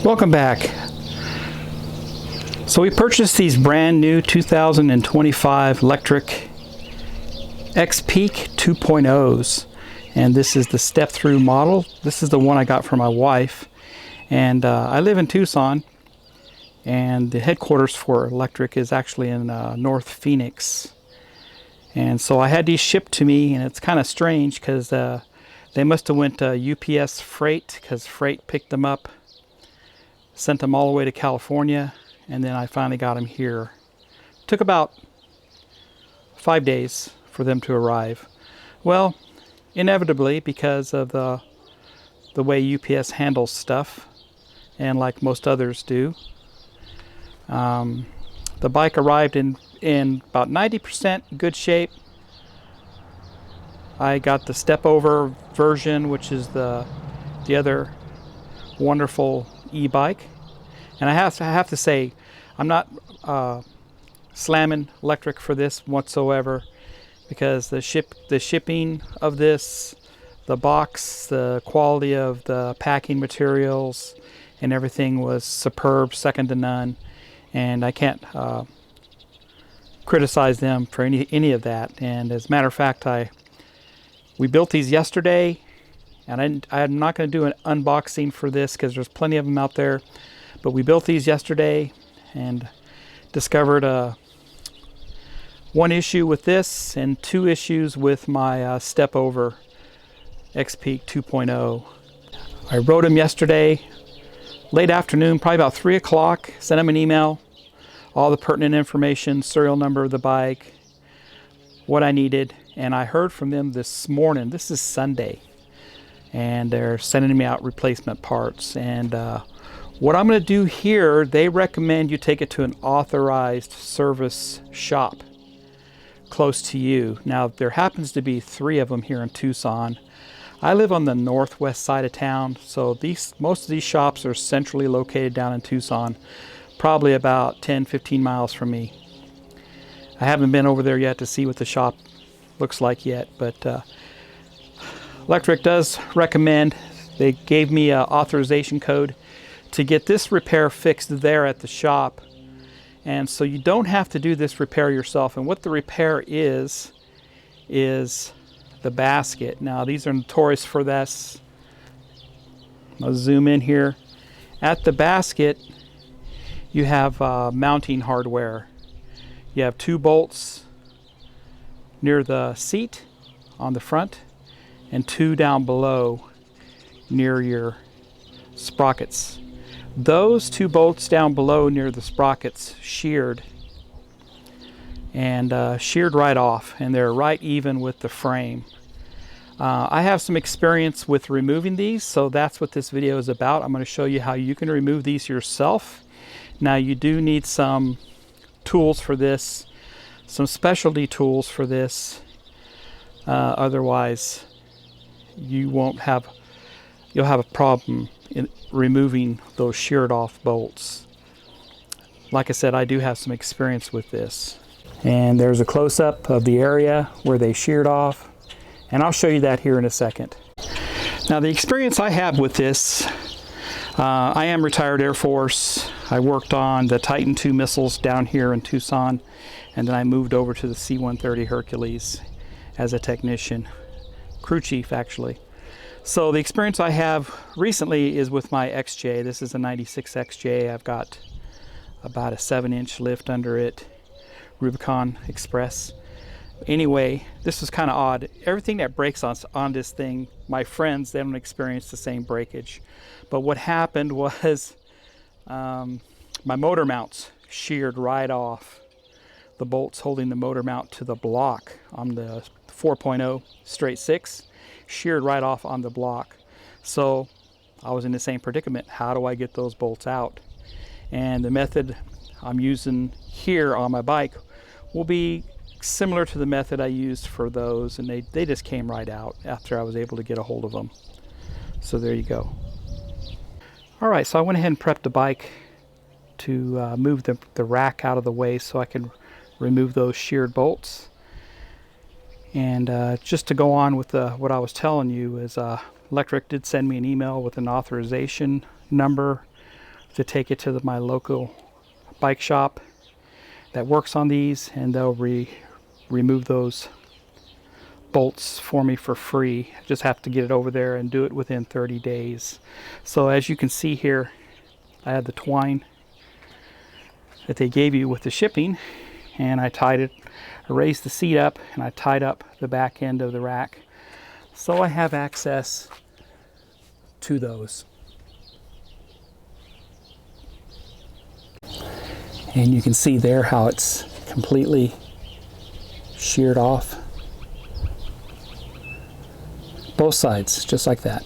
Welcome back. So we purchased these brand new 2025 Lectric XPeak 2.0s, and this is the step-through model. This is the one I got for my wife, and I live in Tucson, and the headquarters for Lectric is actually in North Phoenix. And so I had these shipped to me, and it's kind of strange because they must have went UPS freight, because freight picked them up, sent them all the way to California, and then I finally got them here. Took about 5 days for them to arrive. Well, inevitably, because of the way UPS handles stuff, and like most others do, the bike arrived in about 90% good shape. I got the step over version, which is the other wonderful e-bike, and I have to say, I'm not slamming Lectric for this whatsoever, because the shipping of this, the box, the quality of the packing materials, and everything was superb, second to none, and I can't criticize them for any of that. And as a matter of fact, we built these yesterday, and I'm not going to do an unboxing for this because there's plenty of them out there, but we built these yesterday and discovered one issue with this and 2 issues with my step over XPeak 2.0. I wrote them yesterday late afternoon, probably about 3 o'clock, sent them an email, all the pertinent information, serial number of the bike, what I needed, and I heard from them this morning. This is Sunday, and they're sending me out replacement parts. And what I'm going to do here, they recommend you take it to an authorized service shop close to you. Now, there happens to be 3 of them here in Tucson. I live on the northwest side of town, so most of these shops are centrally located down in Tucson, probably about 10-15 miles from me. I haven't been over there yet to see what the shop looks like yet, but Lectric does recommend. They gave me an authorization code to get this repair fixed there at the shop, and so you don't have to do this repair yourself. And what the repair is the basket. Now, these are notorious for this. I'll zoom in here. At the basket, you have mounting hardware. You have 2 bolts near the seat on the front, and 2 down below near your sprockets. Those 2 bolts down below near the sprockets sheared, and sheared right off, and they're right even with the frame. I have some experience with removing these, so that's what this video is about. I'm going to show you how you can remove these yourself. Now, you do need some tools for this, some specialty tools for this, otherwise you'll have a problem in removing those sheared off bolts. Like I said, I do have some experience with this. And there's a close-up of the area where they sheared off, and I'll show you that here in a second. Now, the experience I have with this, I am retired Air Force. I worked on the Titan II missiles down here in Tucson, and then I moved over to the C-130 Hercules as a technician, crew chief actually. So the experience I have recently is with my XJ. This is a 96 XJ. I've got about a 7-inch lift under it, Rubicon Express. Anyway, this was kind of odd. Everything that breaks on this thing, my friends, they don't experience the same breakage. But what happened was my motor mounts sheared right off. The bolts holding the motor mount to the block on the 4.0 straight 6 sheared right off on the block. So I was in the same predicament. How do I get those bolts out? And the method I'm using here on my bike will be similar to the method I used for those, and they just came right out after I was able to get a hold of them. So there you go. All right, so I went ahead and prepped the bike to move the rack out of the way so I can remove those sheared bolts. And just to go on with what I was telling you is Lectric did send me an email with an authorization number to take it to my local bike shop that works on these, and they'll remove those bolts for me for free. I just have to get it over there and do it within 30 days. So as you can see here, I had the twine that they gave you with the shipping, and I tied it, I raised the seat up, and I tied up the back end of the rack, so I have access to those. And you can see there how it's completely sheared off. Both sides, just like that.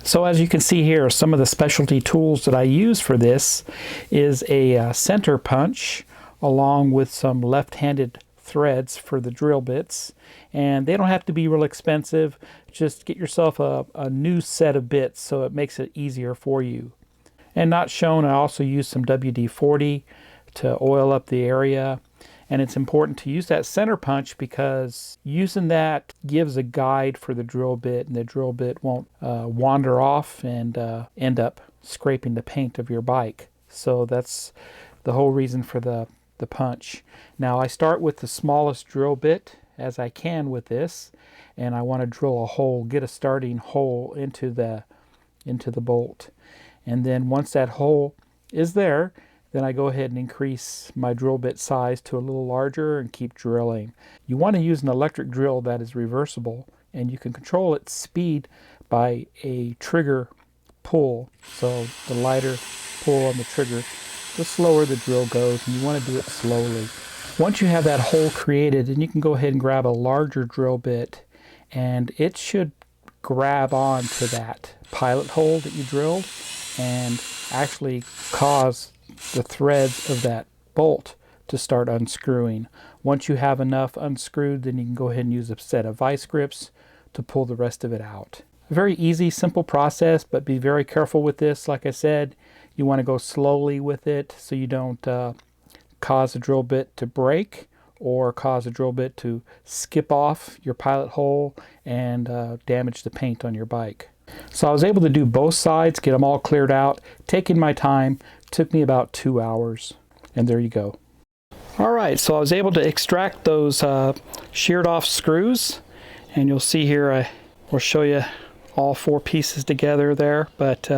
So as you can see here, some of the specialty tools that I use for this is a center punch along with some left-handed threads for the drill bits. And they don't have to be real expensive. Just get yourself a new set of bits so it makes it easier for you. And not shown, I also use some WD-40 to oil up the area. And it's important to use that center punch because using that gives a guide for the drill bit, and the drill bit won't wander off and end up scraping the paint of your bike. So that's the whole reason for the punch. Now I start with the smallest drill bit as I can with this, and I want to drill a hole, get a starting hole into the bolt. And then once that hole is there, then I go ahead and increase my drill bit size to a little larger and keep drilling. You want to use an electric drill that is reversible, and you can control its speed by a trigger pull. So the lighter pull on the trigger, the slower the drill goes, and you want to do it slowly. Once you have that hole created, then you can go ahead and grab a larger drill bit, and it should grab on to that pilot hole that you drilled and actually cause the threads of that bolt to start unscrewing. Once you have enough unscrewed, then you can go ahead and use a set of vice grips to pull the rest of it out. A very easy, simple process, but be very careful with this. Like I said, you want to go slowly with it so you don't cause a drill bit to break or cause a drill bit to skip off your pilot hole and damage the paint on your bike. So I was able to do both sides, get them all cleared out, taking my time. Took me about 2 hours, and there you go. Alright, so I was able to extract those sheared off screws, and you'll see here I will show you all 4 pieces together there, but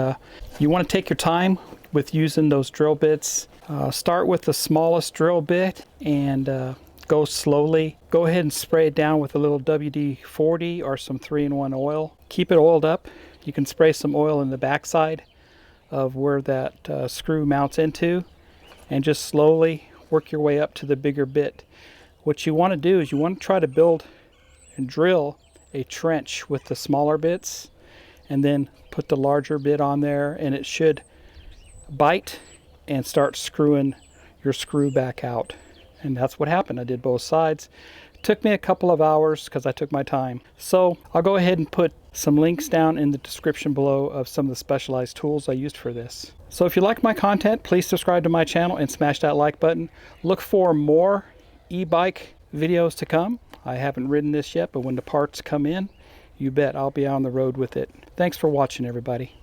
you want to take your time with using those drill bits. Start with the smallest drill bit and go slowly. Go ahead and spray it down with a little WD-40 or some 3-in-1 oil. Keep it oiled up. You can spray some oil in the backside of where that screw mounts into, and just slowly work your way up to the bigger bit. What you want to do is you want to try to build and drill a trench with the smaller bits, and then put the larger bit on there, and it should bite and start screwing your screw back out. And that's what happened. I did both sides. It took me a couple of hours because I took my time. So I'll go ahead and put some links down in the description below of some of the specialized tools I used for this. So if you like my content, please subscribe to my channel and smash that like button. Look for more e-bike videos to come. I haven't ridden this yet, but when the parts come in, you bet I'll be on the road with it. Thanks for watching, everybody.